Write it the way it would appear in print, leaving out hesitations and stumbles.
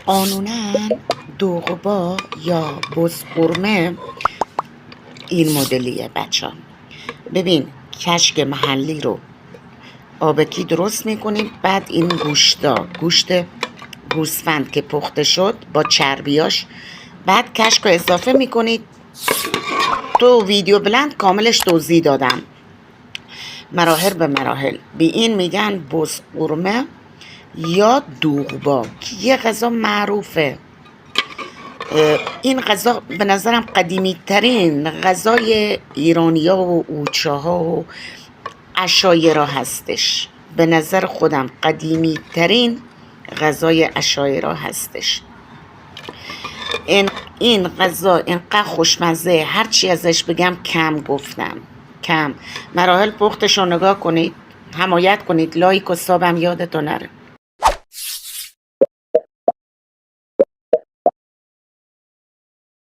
قانونا دوغبا یا بزقرمه این مدلیه بچه ها. ببین کشک محلی رو آبکی درست میکنیم، بعد این گوشت گوسفند که پخته شد با چربیاش، بعد کشک رو اضافه میکنید. تو ویدیو بلند کاملش توضیح دادم مراحل به مراحل. به این میگن بزقرمه یا دوغبا، یه غذا معروفه. این غذا به نظرم قدیمی ترین غذای ایرانیا و اوچه ها و عشایرا هستش. به نظر خودم قدیمی ترین غذای عشایرا هستش. این غذا اینقدر خوشمزه، هرچی ازش بگم کم گفتم. کم. مراحل پختش رو نگاه کنید، حمایت کنید، لایک و سابم یادتون نره.